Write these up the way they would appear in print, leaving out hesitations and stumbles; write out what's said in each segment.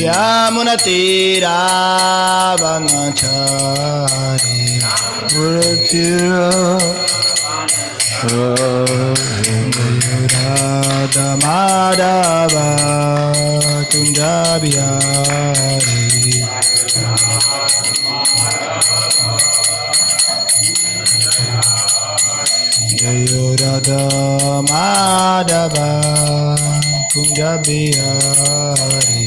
Yamunatiravanachari Radha Madhava Kunjabiyari Jayo Radha Madhava Kunjabiyari.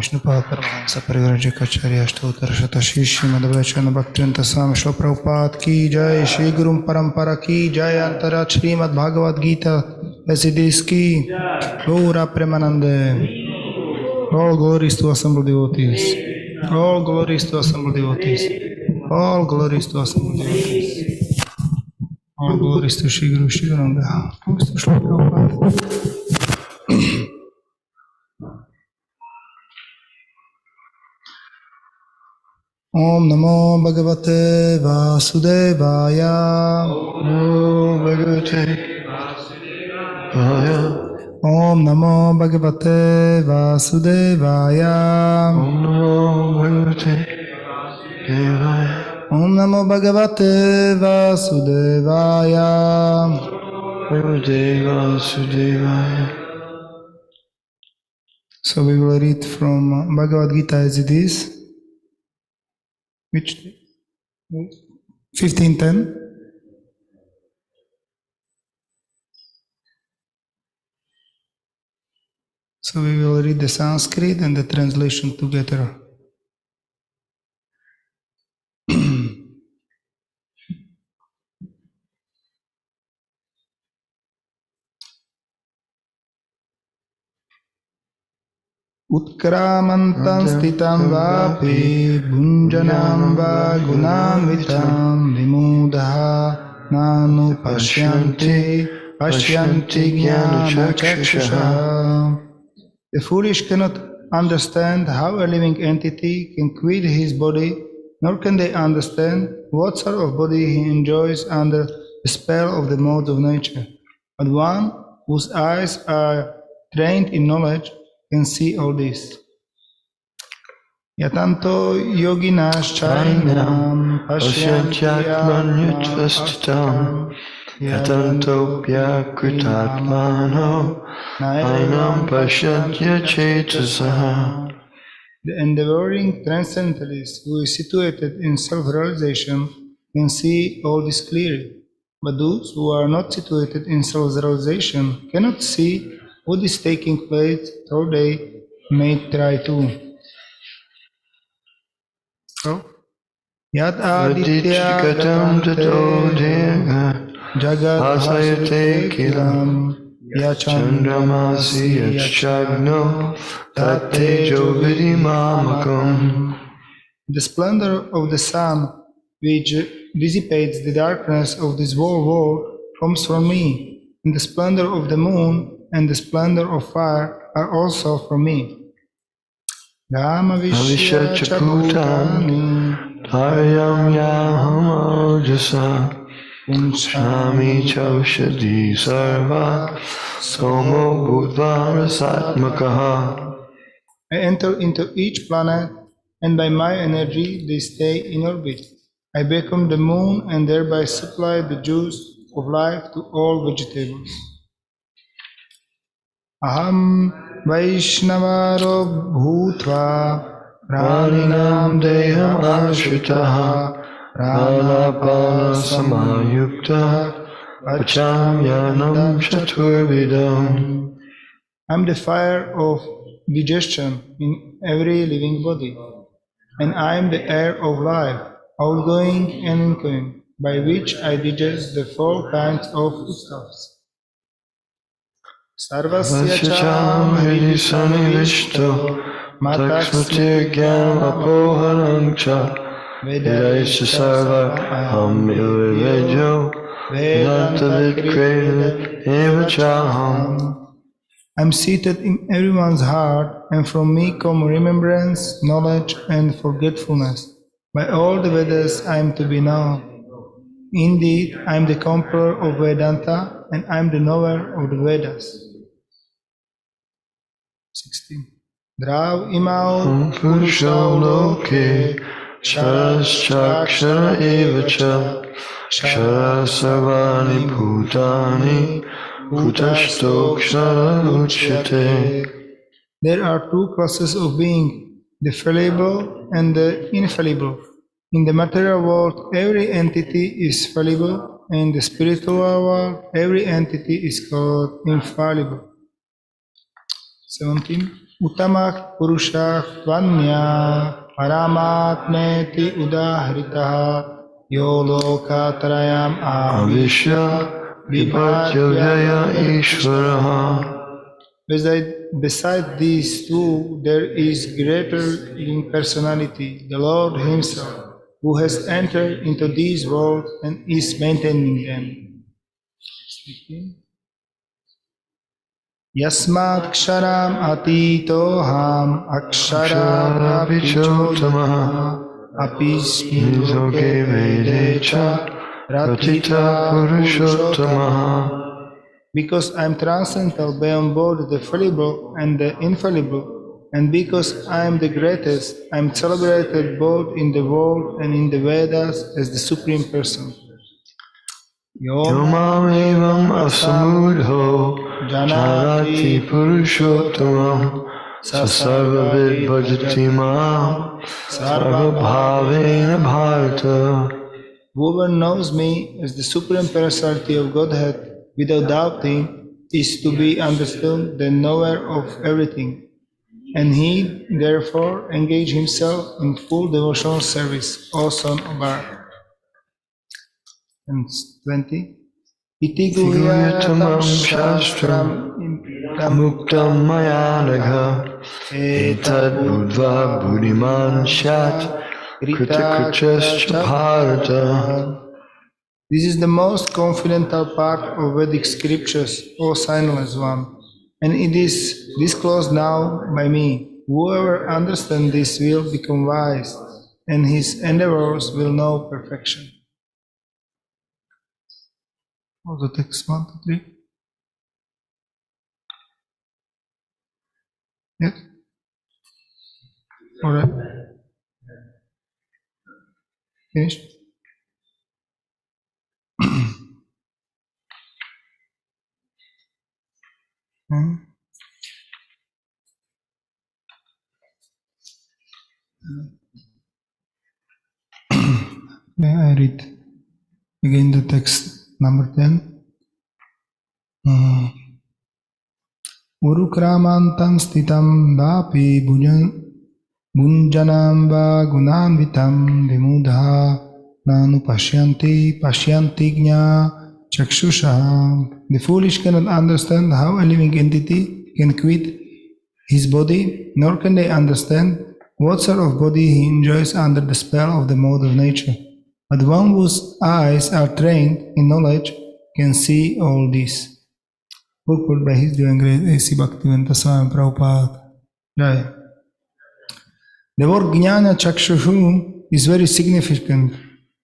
Vishnu Paramahansa Parivrajacharya Ashtotar Shatashi Srimad Vaichananda Bhaktivinoda Swami Srila Prabhupada Ki Jai Shri Guru Parampara Ki Jai Antarat Srimad Bhagavad Gita as it is Ki Gaura Premanande. All glories to assembled devotees. All glories to assembled devotees. All glories to assembled devotees. All glories to Shri Guru Shri Guranga. Thanks to Srila Prabhupada. Om Namo Bhagavate Vasudevaya. Om Bhagavate Vasudevaya. Om Namo Bhagavate Vasudevaya. Om Namo Bhagavate Vasudevaya. Om Namo Bhagavate Vasudevaya. Bhagavate Vasudevaya. So we will read from Bhagavad Gita as it is. Which 15:10. So we will read the Sanskrit and the translation together. Utkramantam stitam vapi bhunjanam va gunanvitam vimudha nanu pashyanti jnanachakshusha. The foolish cannot understand how a living entity can quit his body, nor can they understand what sort of body he enjoys under the spell of the modes of nature. But one whose eyes are trained in knowledge can see all this. Yatanto yoginas chainam Pasyantyatmanyutvasthitam Yatanto pyakritatmano Ainam Pashyantya Chetasaha. The endeavoring transcendentalist who is situated in self-realization can see all this clearly, but those who are not situated in self-realization cannot see what is taking place, though they may try to. So, Yat aditya gatam tato jagat bhasayate kilam Chandramasi yachagno tatejo vidimamakam. The splendor of the sun, which dissipates the darkness of this whole world, comes from me, and the splendor of the moon and the splendor of fire are also from me. Rama Vishya Chaputani Taryam Yaham Ojasa Shami Chaushadi Sarva Somo Bhutva Rasatmakaha. I enter into each planet, and by my energy they stay in orbit. I become the moon and thereby supply the juice of life to all vegetables. Aham Vaishnavaro Bhutva Praninam Deham Ashritaha Pranapana Samayukta Pachamyanam Chaturvidam. I am the fire of digestion in every living body, and I am the air of life, outgoing and incoming, by which I digest the four kinds of foodstuffs. Sarvasya cham Hridhi sanivishto Matakshmatir Gyam Apohanam cha Vedaisya sarva Ham Ilvejo Vedanta Vidkreda Eva chaham. I am seated in everyone's heart, and from me come remembrance, knowledge, and forgetfulness. By all the Vedas I am to be known. Indeed, I am the conqueror of Vedanta, and I am the knower of the Vedas. 16. Drav imau Purushau loke Kshara evacha Kshara sarvani bhutani Bhutastokshara uchyate. There are two classes of being, the fallible and the infallible. In the material world, every entity is fallible, and in the spiritual world, every entity is called infallible. 17. Utamah Purushah Vanya Paramatmeti Udahritaha Yo Lokatrayam Avishya Vibhatyavaya Ishvaraha. Beside these two, there is greater impersonality, the Lord Himself, who has entered into this world and is maintaining them. Yasmat ksharam atitoham akshara Vichotamaha apismi Nizoke Vedecha Ratita Purushottamaha. Because I am transcendental beyond both the fallible and the infallible, and because I am the greatest, I am celebrated both in the world and in the Vedas as the Supreme Person. Yomam evam asamudho Janati Purushottamam Sasarvavid bhajati mam Sarvabhavena bharata. Whoever knows me as the Supreme Personality of Godhead without doubting is to be understood the knower of everything, and he therefore engage himself in full devotional service, O son of Earth. And 20. Iti Guyatamam shastram muktam maya nagha etad budva buddhiman shat kritakritascha bharata. This is the most confidential part of Vedic scriptures, O Signless One, and it is disclosed now by me. Whoever understands this will become wise, and his endeavors will know perfection. What was the text 1 to 3? Yes? Alright. Finished? May I read again the text number 10? Urukramantam stitam vapi bunjanam va gunanvitam vimudha nanu pashyanti gnya chakshusha. The foolish cannot understand how a living entity can quit his body, nor can they understand what sort of body he enjoys under the spell of the mode of nature. But one whose eyes are trained in knowledge can see all this. Purport by His Divine Grace A.C. Bhaktivedanta Swami Prabhupada. Jai. The word Jnana Chakshushu is very significant.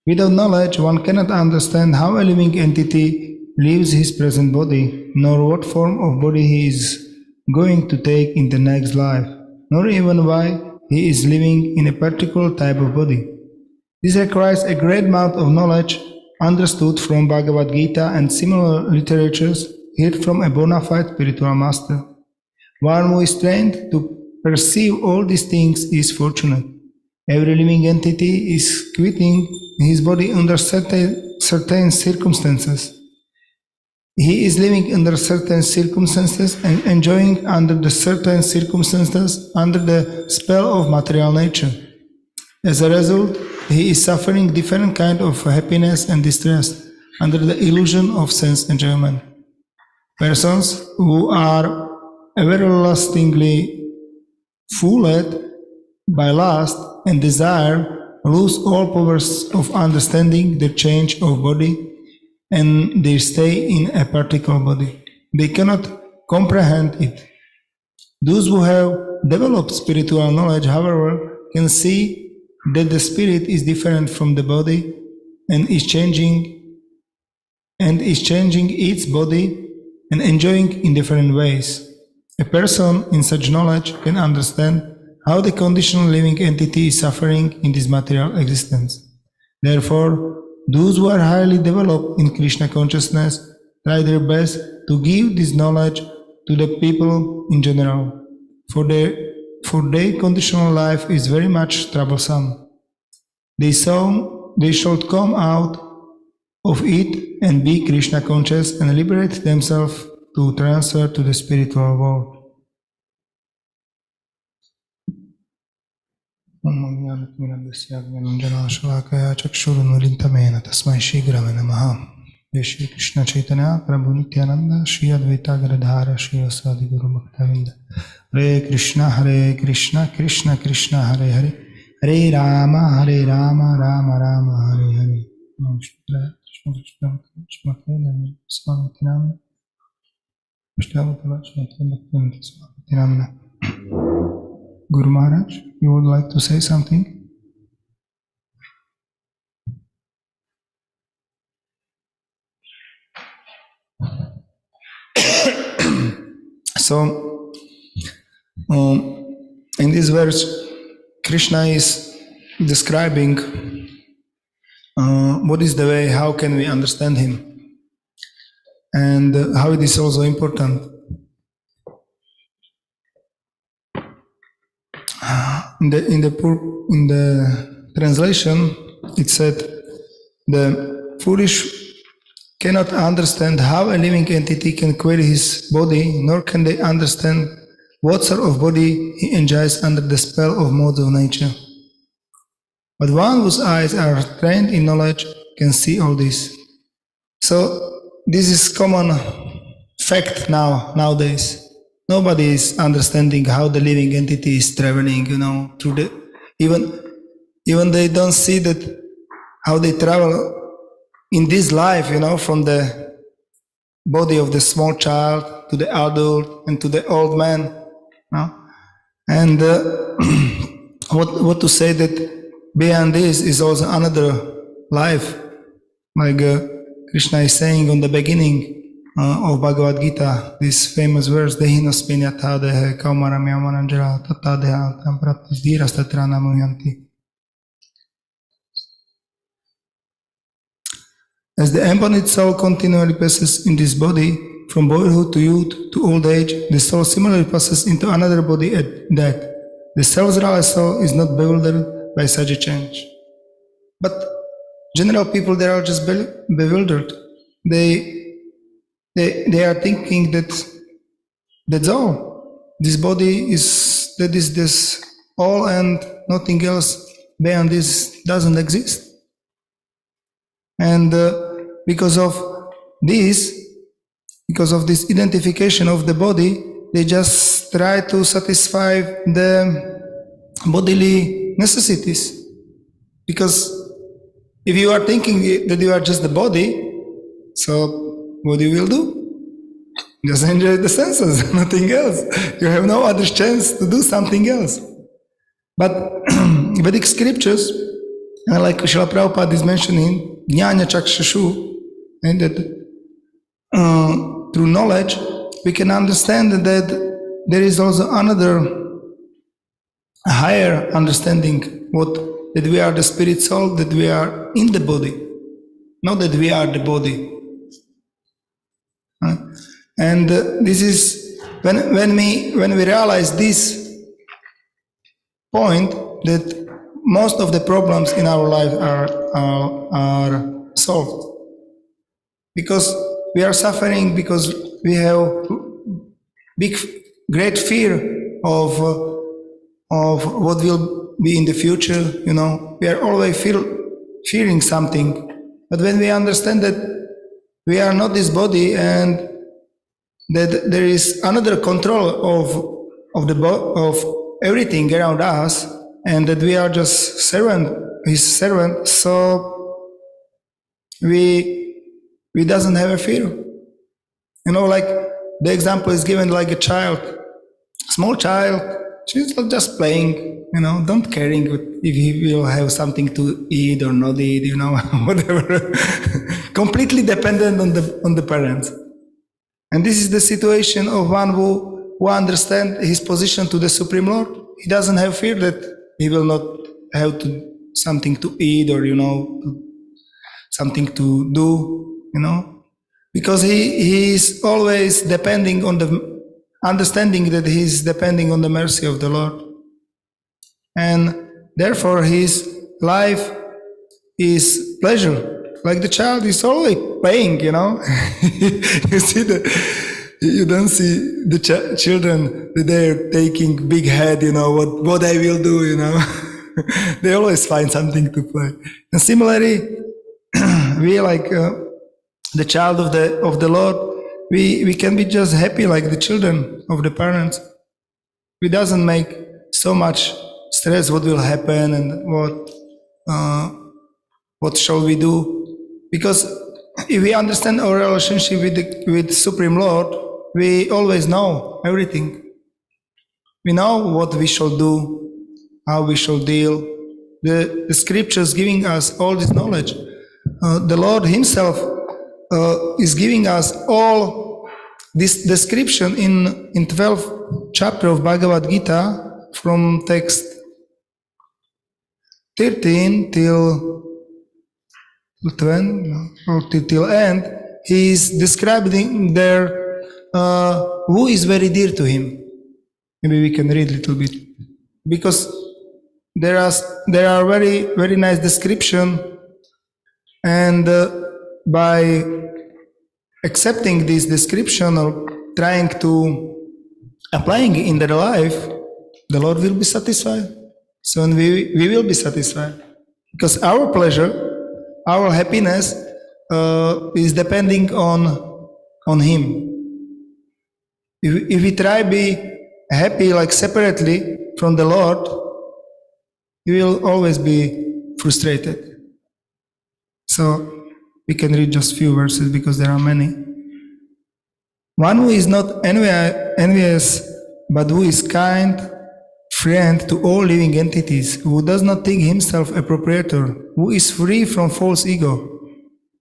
Without knowledge, one cannot understand how a living entity leaves his present body, nor what form of body he is going to take in the next life, nor even why he is living in a particular type of body. This requires a great amount of knowledge understood from Bhagavad Gita and similar literatures heard from a bona fide spiritual master. One who is trained to perceive all these things is fortunate. Every living entity is quitting his body under certain circumstances. He is living under certain circumstances and enjoying under the certain circumstances under the spell of material nature. As a result, he is suffering different kind of happiness and distress under the illusion of sense enjoyment. Persons who are everlastingly fooled by lust and desire lose all powers of understanding the change of body and they stay in a particular body. They cannot comprehend it. Those who have developed spiritual knowledge, however, can see that the spirit is different from the body and is changing its body and enjoying in different ways. A person in such knowledge can understand how the conditional living entity is suffering in this material existence. Therefore, those who are highly developed in Krishna consciousness try their best to give this knowledge to the people in general, for their conditional life is very much troublesome. They should come out of it and be Krishna conscious and liberate themselves to transfer to the spiritual world. Shri Krishna Chaitanya Prabhu Nityananda Shri Advaita Gadadhara Shri Asadi Guru Bhaktavinda Hare Krishna Krishna Krishna Hare Hare Hare Rama Rama Rama Hare Hare Guru Maharaj, you would like to say something? So, in this verse, Krishna is describing what is the way, how can we understand him, and how it is also important. In the translation, it said, the foolish cannot understand how a living entity can query his body, nor can they understand what sort of body he enjoys under the spell of modes of nature. But one whose eyes are trained in knowledge can see all this. So this is common fact nowadays. Nobody is understanding how the living entity is traveling, through the even they don't see that how they travel in this life, from the body of the small child to the adult and to the old man. And what to say that beyond this is also another life, like Krishna is saying on the beginning of Bhagavad Gita, this famous verse, Dehinospenyatha dehe kaumaramyamananjara tata deha tam praptis dhirastatrana muhyanti. As the embodied soul continually passes in this body, from boyhood to youth to old age, the soul similarly passes into another body at death. The self-realized soul is not bewildered by such a change. But general people, they are just bewildered. They are thinking that that's all. This body is this all, and nothing else beyond this doesn't exist. And because of this identification of the body, they just try to satisfy the bodily necessities. Because if you are thinking that you are just the body, so what you will do? Just enjoy the senses, nothing else. You have no other chance to do something else. But Vedic scriptures, like Srila Prabhupada is mentioning, Jnana Chakshashu, and that through knowledge we can understand that there is also another higher understanding, that we are the spirit soul, that we are in the body, not that we are the body. And this is when we realize this point, that most of the problems in our life are solved, because we are suffering because we have great fear of what will be in the future. We are always fearing something. But when we understand that we are not this body, and that there is another control of everything around us, and that we are just his servant, so we doesn't have a fear. Like the example is given like a child, small child. She's not just playing, don't caring if he will have something to eat or not eat, whatever. Completely dependent on the parents. And this is the situation of one who understands his position to the Supreme Lord. He doesn't have fear that he will not have something to eat or, something to do, because he is always depending on the understanding that he is depending on the mercy of the Lord. And therefore his life is pleasure. Like the child is always playing, You see you don't see the children that they're taking big head, what I will do, They always find something to play. And similarly, we like the child of the Lord, we can be just happy like the children of the parents. We doesn't make so much stress what will happen and what shall we do. Because if we understand our relationship with Supreme Lord, we always know everything. We know what we shall do, how we shall deal. The scriptures giving us all this knowledge. The Lord himself is giving us all this description in 12th chapter of Bhagavad Gita from text 13 till 20 or till end. He is describing there who is very dear to him. Maybe we can read a little bit, because there are very, very nice description, and by accepting this description or trying to applying it in their life, the Lord will be satisfied. So we will be satisfied, because our pleasure, our happiness is depending on Him. If we try to be happy like separately from the Lord, we will always be frustrated. So we can read just few verses because there are many. One who is not envious, but who is kind, friend to all living entities, who does not think himself a proprietor, who is free from false ego,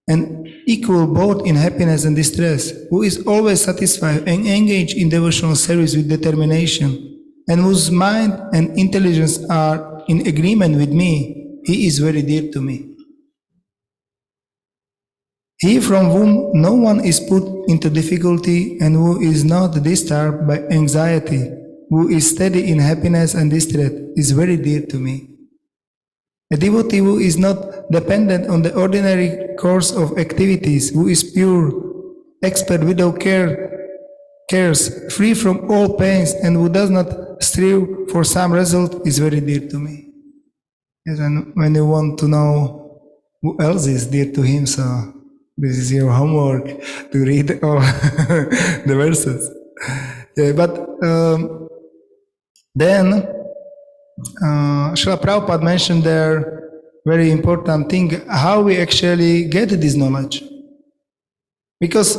and equal both in happiness and distress, who is always satisfied and engaged in devotional service with determination, and whose mind and intelligence are in agreement with me, he is very dear to me. He from whom no one is put into difficulty and who is not disturbed by anxiety, who is steady in happiness and distress, is very dear to me. A devotee who is not dependent on the ordinary course of activities, who is pure, expert without cares, free from all pains, and who does not strive for some result, is very dear to me. Yes, and when you want to know who else is dear to him, so this is your homework to read all the verses. Yeah, but then Srila Prabhupada mentioned there very important thing, how we actually get this knowledge. Because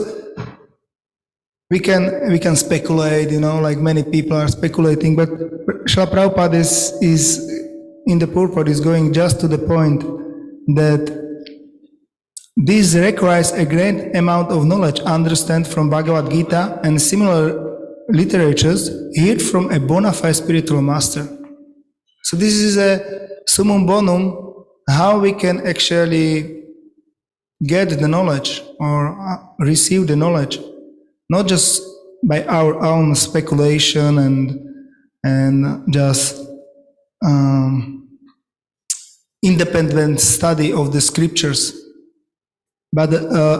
we can speculate, like many people are speculating, but Srila Prabhupada is in the purport is going just to the point that this requires a great amount of knowledge, understand from Bhagavad Gita and similar literatures, heard from a bona fide spiritual master. So this is a summum bonum, how we can actually get the knowledge or receive the knowledge, not just by our own speculation and just independent study of the scriptures, but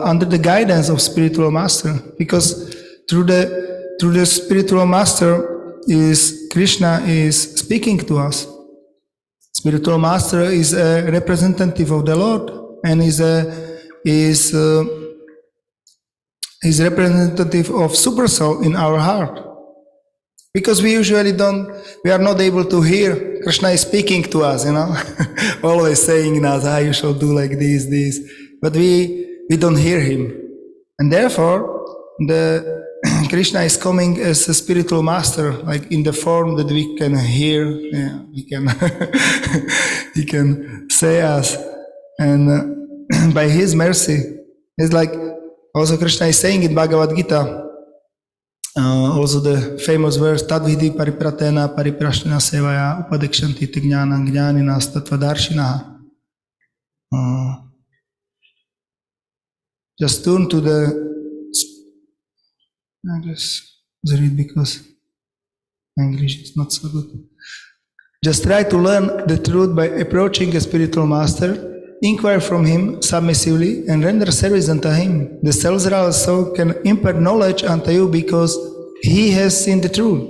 under the guidance of spiritual master, because through the spiritual master Krishna is speaking to us. Spiritual master is a representative of the Lord and is representative of super soul in our heart. Because we usually we are not able to hear Krishna is speaking to us, always saying in us, you shall do like this, but we don't hear him. And therefore, the Krishna is coming as a spiritual master, like in the form that we can hear, he can he can say us, and by his mercy, it's like also Krishna is saying in Bhagavad Gita, also the famous verse Tadvidhi paripratena pariprashnena sevaya upadekshanti gnanam gnaninas tattvadarshinaha. Just turn to the. I just read because English is not so good. Just try to learn the truth by approaching a spiritual master, inquire from him submissively, and render service unto him. The self-zealous soul can impart knowledge unto you because he has seen the truth.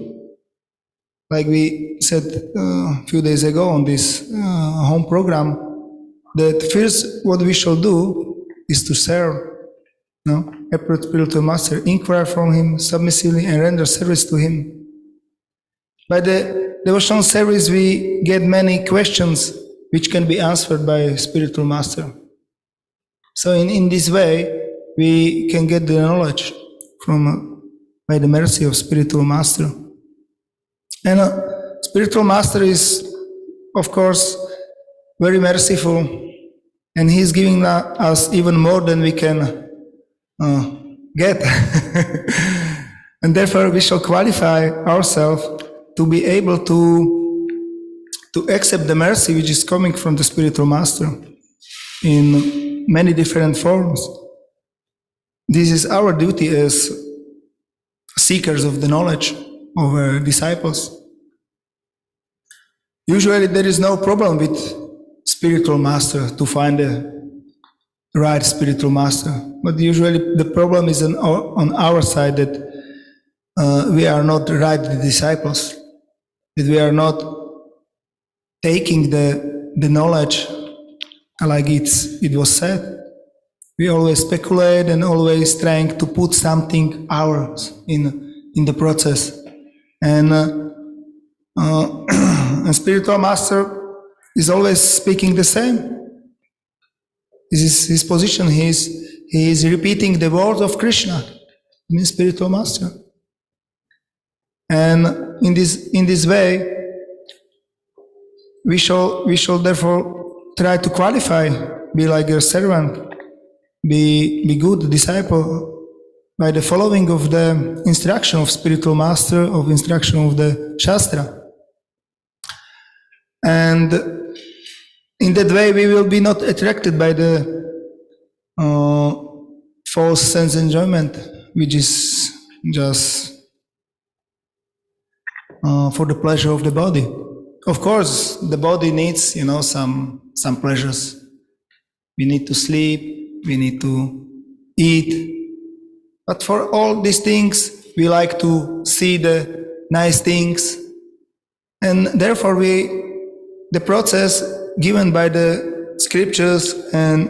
Like we said a few days ago on this home program, that first what we shall do is to serve. No? Approach spiritual master, inquire from him submissively, and render service to him. By the devotional service, we get many questions which can be answered by spiritual master. So in this way, we can get the knowledge from by the mercy of spiritual master. And spiritual master is, of course, very merciful, and he is giving us even more than we can get. And therefore we shall qualify ourselves to be able to accept the mercy which is coming from the spiritual master in many different forms. This is our duty as seekers of the knowledge of our disciples. Usually there is no problem with spiritual master to find a right spiritual master, but usually the problem is on our side, that we are not right disciples, that we are not taking the knowledge like it was said. We always speculate and always trying to put something ours in the process, and a spiritual master is always speaking the same. This is his position. He is repeating the words of Krishna, the spiritual master. And in this way, we shall therefore try to qualify, be like a servant, be good disciple by the following of the instruction of spiritual master, of instruction of the Shastra. And in that way, we will be not attracted by the false sense enjoyment, which is just for the pleasure of the body. Of course, the body needs, some pleasures. We need to sleep, we need to eat. But for all these things, we like to see the nice things. And therefore, the process given by the scriptures and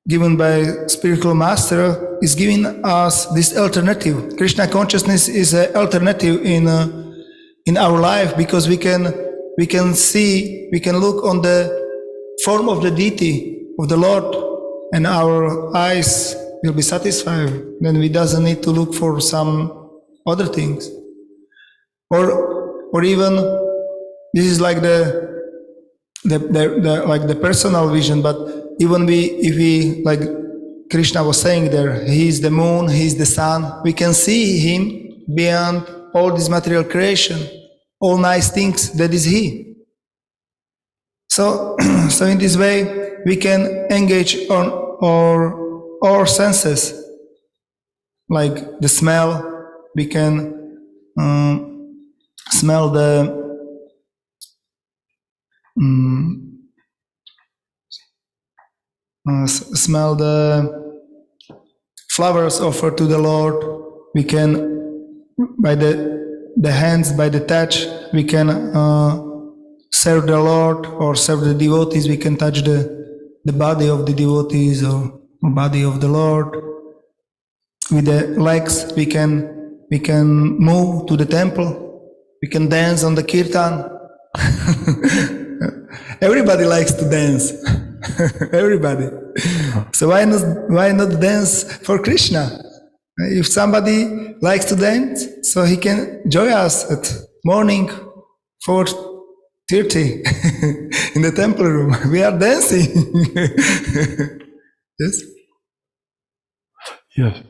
given by spiritual master is giving us this alternative. Krishna consciousness is an alternative in our life, because we can look on the form of the deity of the Lord, and our eyes will be satisfied. Then we doesn't need to look for some other things, or even this is like the personal vision. But even if we, like Krishna was saying there, he is the moon, he is the sun, we can see him beyond all this material creation, all nice things, that is he. So in this way we can engage on our senses, like the smell. We can smell smell the flowers offered to the Lord. We can, by the hands, by the touch, we can serve the Lord or serve the devotees. We can touch the body of the devotees or body of the Lord. With the legs, we can move to the temple. We can dance on the kirtan. Everybody likes to dance. Everybody. So why not dance for Krishna? If somebody likes to dance, so he can join us at morning 4:30 in the temple room. We are dancing. Yes. Yes.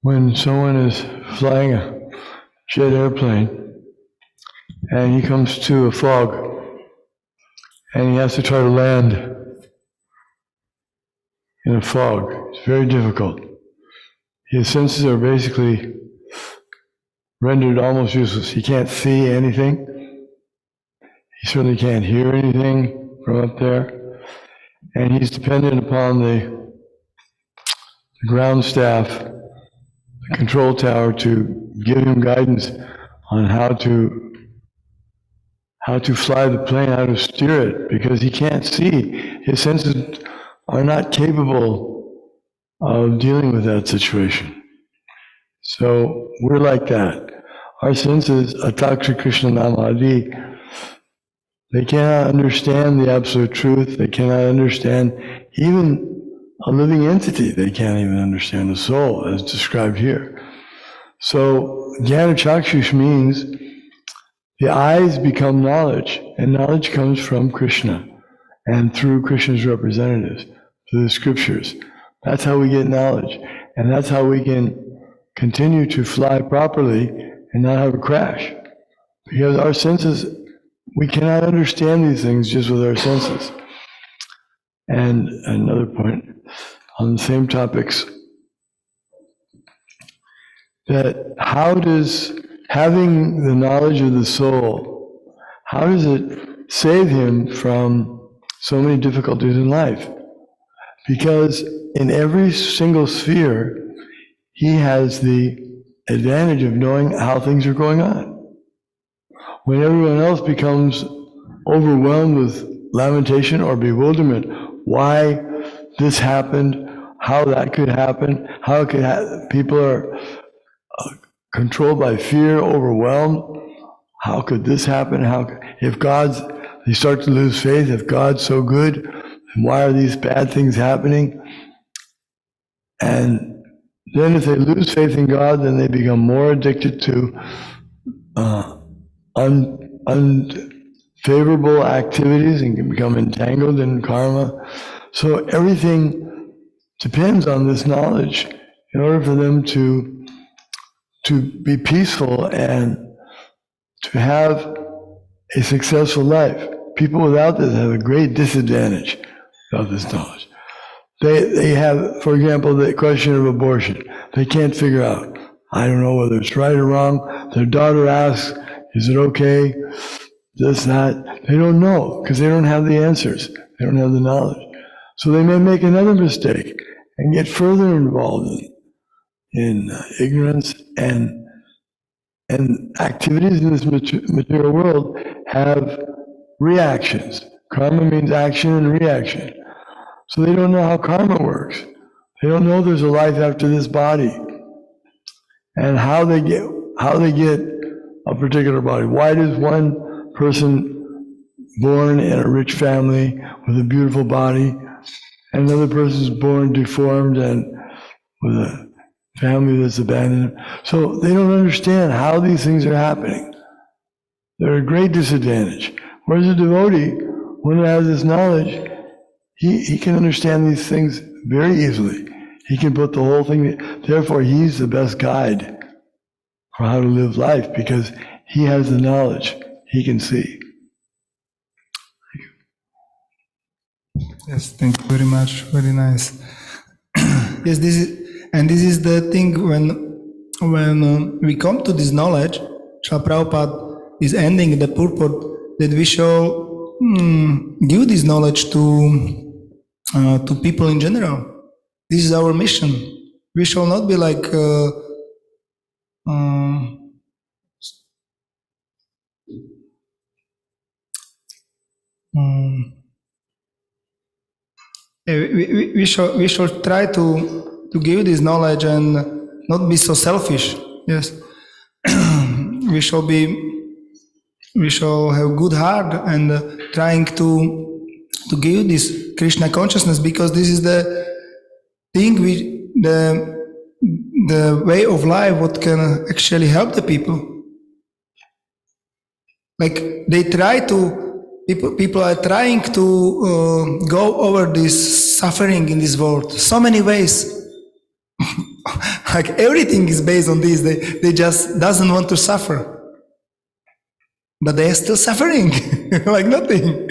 When someone is flying a jet airplane and he comes to a fog and he has to try to land in a fog, it's very difficult. His senses are basically rendered almost useless. He can't see anything. He certainly can't hear anything from up there. And he's dependent upon the ground staff, the control tower, to give him guidance on how to fly the plane, how to steer it, because he can't see. His senses are not capable of dealing with that situation. So we're like that. Our senses, Atak Krishna Namadi, they cannot understand the absolute truth. They cannot understand even a living entity. They can't even understand the soul as described here. So Jnana Chakshush means the eyes become knowledge, and knowledge comes from Krishna and through Krishna's representatives, through the scriptures. That's how we get knowledge, and that's how we can continue to fly properly and not have a crash. Because our senses, we cannot understand these things just with our senses. And another point on the same topics, that how does having the knowledge of the soul, how does it save him from so many difficulties in life? Because in every single sphere, he has the advantage of knowing how things are going on. When everyone else becomes overwhelmed with lamentation or bewilderment, why this happened, how that could happen, how it could people are controlled by fear, overwhelmed. How could this happen? If they start to lose faith, if God's so good, then why are these bad things happening? And then if they lose faith in God, then they become more addicted to unfavorable activities and can become entangled in karma. So everything depends on this knowledge in order for them to be peaceful and to have a successful life. People without this have a great disadvantage of this knowledge. They have, for example, the question of abortion. They can't figure out, I don't know whether it's right or wrong. Their daughter asks, is it okay? This, that. They don't know because they don't have the answers. They don't have the knowledge. So they may make another mistake and get further involved in ignorance, and activities in this material world have reactions. Karma means action and reaction. So they don't know how karma works. They don't know there's a life after this body, and how they get a particular body. Why does one person born in a rich family with a beautiful body, and another person is born deformed and with a family that's abandoned? So they don't understand how these things are happening. They're a great disadvantage. Whereas a devotee, when he has this knowledge, he can understand these things very easily. He can put the whole thing, therefore he's the best guide for how to live life, because he has the knowledge, he can see. Yes, thank you very much. Very nice. Yes, this is the thing when we come to this knowledge. Srila Prabhupada is ending the purport that we shall give this knowledge to people in general. This is our mission. We shall not be like we shall try to give this knowledge and not be so selfish. Yes, we shall have good heart and trying to give this Krishna consciousness, because this is the thing the way of life what can actually help the people. Like they try to, people are trying to go over this suffering in this world so many ways. Like everything is based on this. They just doesn't want to suffer, but they are still suffering like nothing.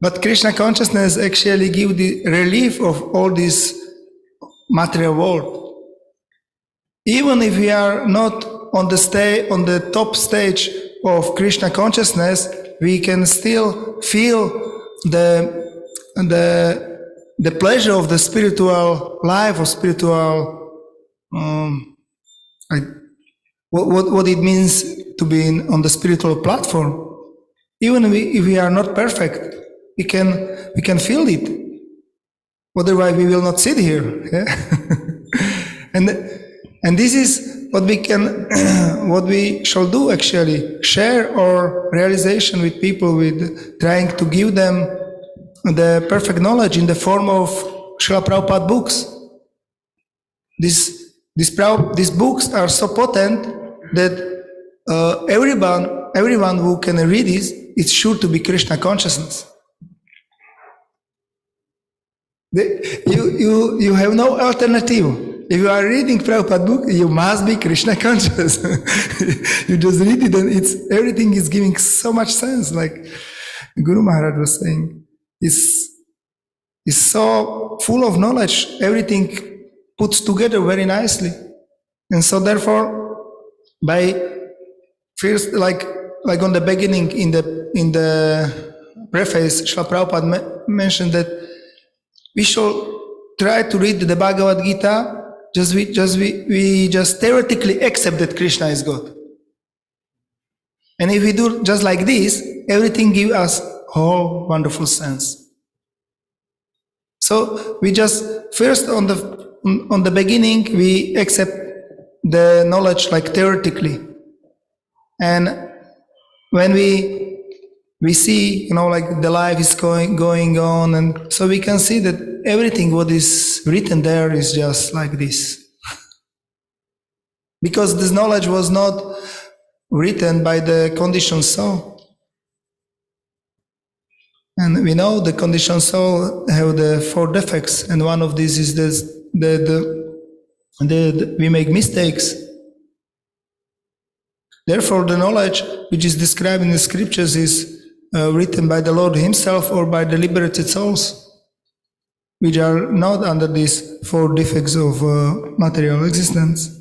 But Krishna consciousness actually give the relief of all this material world. Even if we are not on the top stage of Krishna consciousness, we can still feel the pleasure of the spiritual life or spiritual like what it means to be on the spiritual platform. Even if we are not perfect, we can feel it. Otherwise, we will not sit here. Yeah? And this is what we can, what we shall do actually, share our realization with people, with trying to give them the perfect knowledge in the form of Srila Prabhupada books. These books are so potent that everyone who can read this, it's sure to be Krishna consciousness. You have no alternative. If you are reading Prabhupada book, you must be Krishna conscious. You just read it and everything is giving so much sense. Like Guru Maharaj was saying, it's so full of knowledge. Everything puts together very nicely. And so therefore, by first, like on the beginning in the preface, Srila Prabhupada mentioned that we shall try to read the Bhagavad Gita. We just theoretically accept that Krishna is God. And if we do just like this, everything gives us whole wonderful sense. So we just first on the beginning we accept the knowledge like theoretically, and when we see, like the life is going on, and so we can see that everything what is written there is just like this. Because this knowledge was not written by the conditioned soul. And we know the conditioned soul have the 4 defects, and one of these is this, we make mistakes. Therefore, the knowledge which is described in the scriptures is written by the Lord himself or by the liberated souls, which are not under these 4 defects of material existence.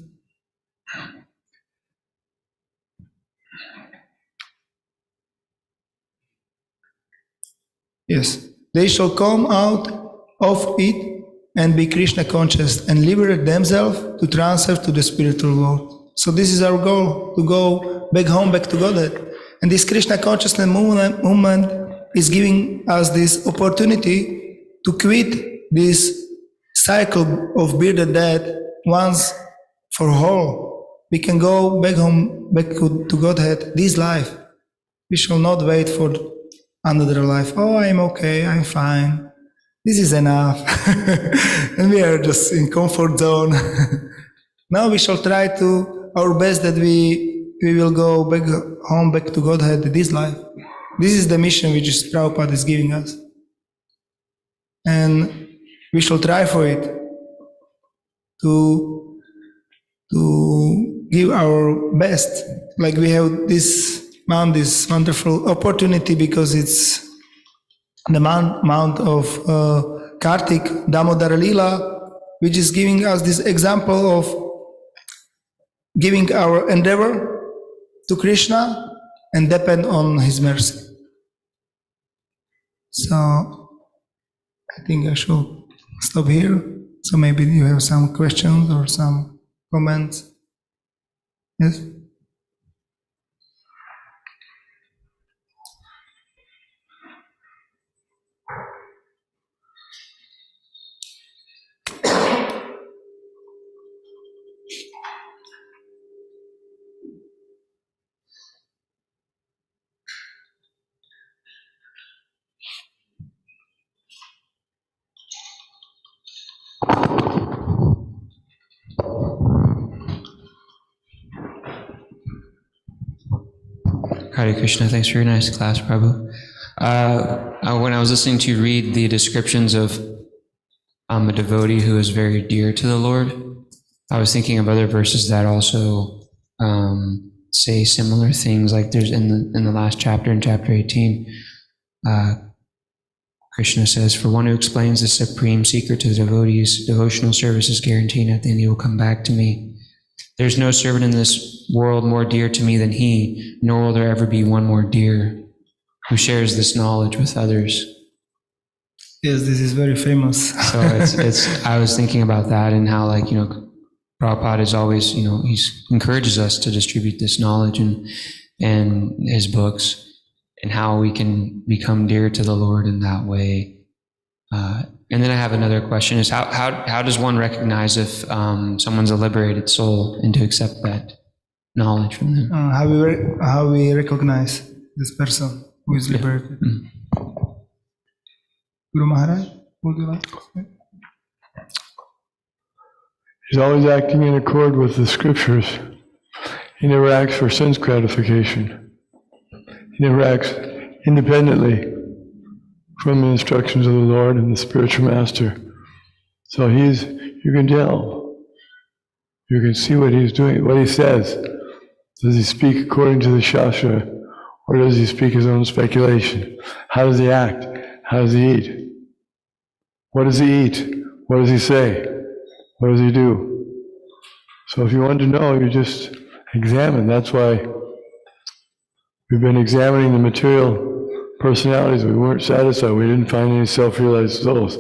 Yes, they shall come out of it and be Krishna conscious and liberate themselves to transfer to the spiritual world. So this is our goal, to go back home, back to Godhead. And this Krishna consciousness movement is giving us this opportunity to quit this cycle of birth and death once for all. We can go back home, back to Godhead, this life. We shall not wait for another life. Oh, I'm okay, I'm fine. This is enough. And we are just in comfort zone. Now we shall try to our best that we will go back home, back to Godhead this life. This is the mission which Prabhupada is giving us. And we shall try for it to give our best. Like we have this wonderful opportunity because it's the month of Kartik, Damodara Lila, which is giving us this example of giving our endeavor to Krishna and depend on his mercy. So I think I should stop here. So maybe you have some questions or some comments. Yes? Hare Krishna, thanks for your nice class, Prabhu. When I was listening to you read the descriptions of a devotee who is very dear to the Lord, I was thinking of other verses that also say similar things. Like there's in the last chapter, in chapter 18, Krishna says, "For one who explains the supreme secret to the devotees, devotional service is guaranteed. At the end, he will come back to me. There's no servant in this world more dear to me than he, nor will there ever be one more dear who shares this knowledge with others." Yes, this is very famous. So I was thinking about that and how, like, Prabhupada is always, he encourages us to distribute this knowledge and his books, and how we can become dear to the Lord in that way. And then I have another question: is how does one recognize if someone's a liberated soul and to accept that knowledge from them? How we recognize this person who is liberated? Guru Maharaj, would you like to say? He's always acting in accord with the scriptures. He never acts for sense gratification. He never acts independently from the instructions of the Lord and the spiritual master. So you can tell. You can see what he's doing, what he says. Does he speak according to the Shastra, or does he speak his own speculation? How does he act? How does he eat? What does he eat? What does he say? What does he do? So if you want to know, you just examine. That's why we've been examining the material personalities. We weren't satisfied. We didn't find any self-realized souls.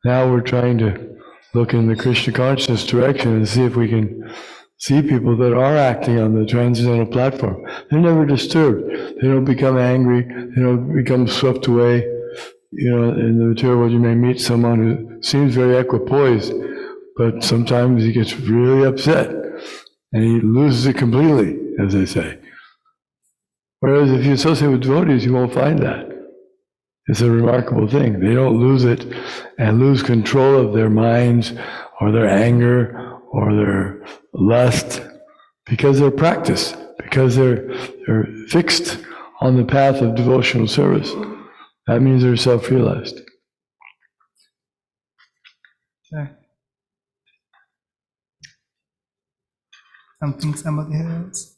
Now we're trying to look in the Krishna consciousness direction and see if we can see people that are acting on the transcendental platform. They're never disturbed. They don't become angry. They don't become swept away. In the material world, you may meet someone who seems very equipoised, but sometimes he gets really upset and he loses it completely, as they say. Whereas if you associate with devotees, you won't find that. It's a remarkable thing. They don't lose it and lose control of their minds or their anger or their lust because they're practiced, because they're fixed on the path of devotional service. That means they're self-realized. Okay. Somebody else?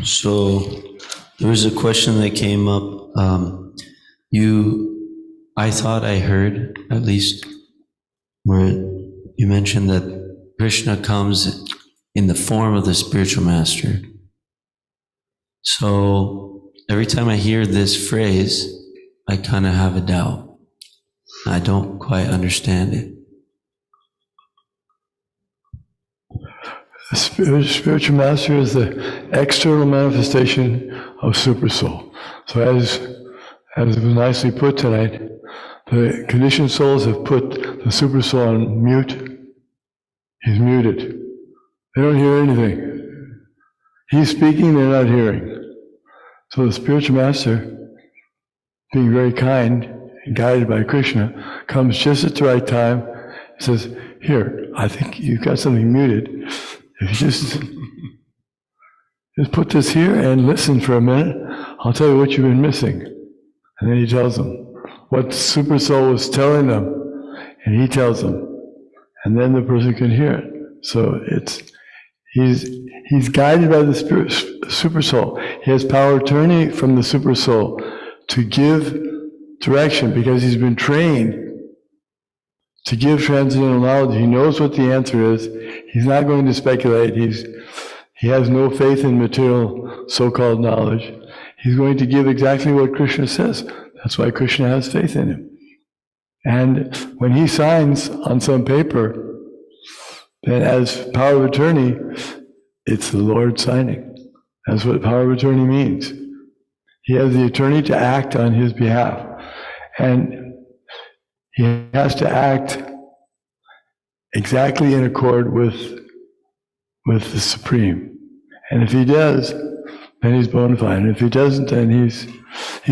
So there was a question that came up. I thought I heard, at least, where you mentioned that Krishna comes in the form of the spiritual master. So every time I hear this phrase, I kind of have a doubt. I don't quite understand it. The spiritual master is the external manifestation of Supersoul. So as it was nicely put tonight, the conditioned souls have put the Supersoul on mute. He's muted. They don't hear anything. He's speaking, they're not hearing. So the spiritual master, being very kind and guided by Krishna, comes just at the right time and says, "Here, I think you've got something muted. If you just put this here and listen for a minute, I'll tell you what you've been missing." And then he tells them what Supersoul was telling them, and he tells them, and then the person can hear it. So he's guided by the Supersoul. He has power of attorney from the Supersoul to give direction because he's been trained to give transcendental knowledge. He knows what the answer is. He's not going to speculate. He has no faith in material so-called knowledge. He's going to give exactly what Krishna says. That's why Krishna has faith in him. And when he signs on some paper, then as power of attorney, it's the Lord signing. That's what power of attorney means. He has the attorney to act on his behalf. And he has to act exactly in accord with the Supreme. And if he does, then he's bona fide. And if he doesn't, then he's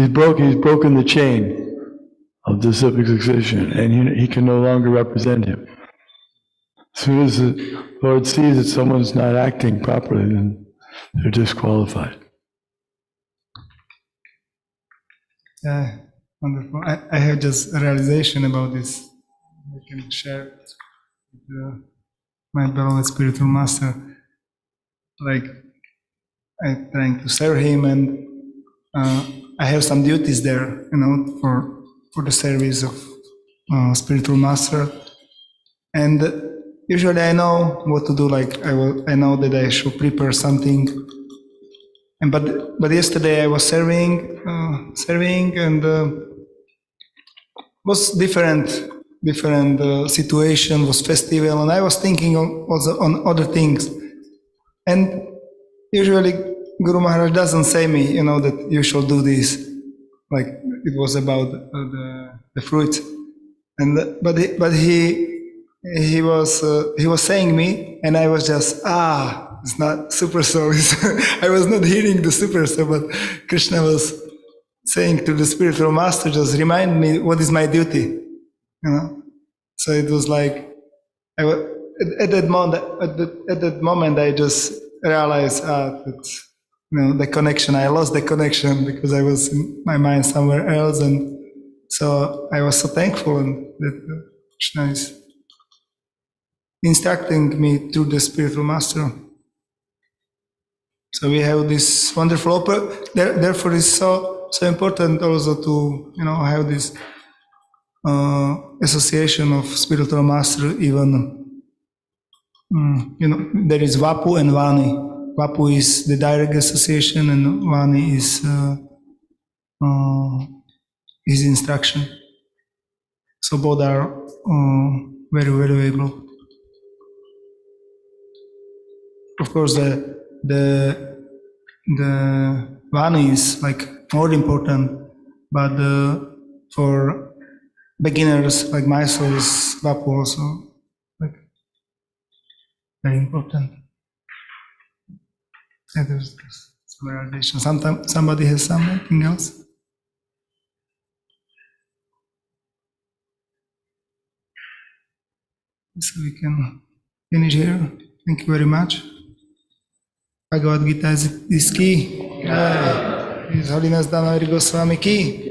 broken the chain of the suffixation, and he can no longer represent him. As soon as the Lord sees that someone's not acting properly, then they're disqualified. Yeah, wonderful. I have just a realization about this. I can share with my beloved spiritual master. Like, I'm trying to serve him, and I have some duties there, for the service of spiritual master. And usually I know what to do. Like I know that I should prepare something. And but yesterday I was serving, and was different situation, was festival, and I was thinking also on other things. And usually Guru Maharaj doesn't say me, that you should do this. Like it was about the fruit, and but he was saying me, and I was just it's not super soul. I was not hearing the super soul, but Krishna was saying to the spiritual master, just remind me what is my duty, So it was like at that moment I just realized that the connection. I lost the connection because I was in my mind somewhere else, and so I was so thankful that Krishna is instructing me through the spiritual master. So we have this wonderful therefore it's so important also to have this association of spiritual master. Even there is Vapu and Vani. Vapu is the direct association, and Vani is his instruction. So both are very valuable. Of course, the Vani is like more important, but for beginners like myself, is Vapu also like very important. Yeah, there's some realization. Sometimes somebody has something else. So we can finish here. Thank you very much. Bhagavad Gita is key. His Holiness Dhanaviri Goswami ki.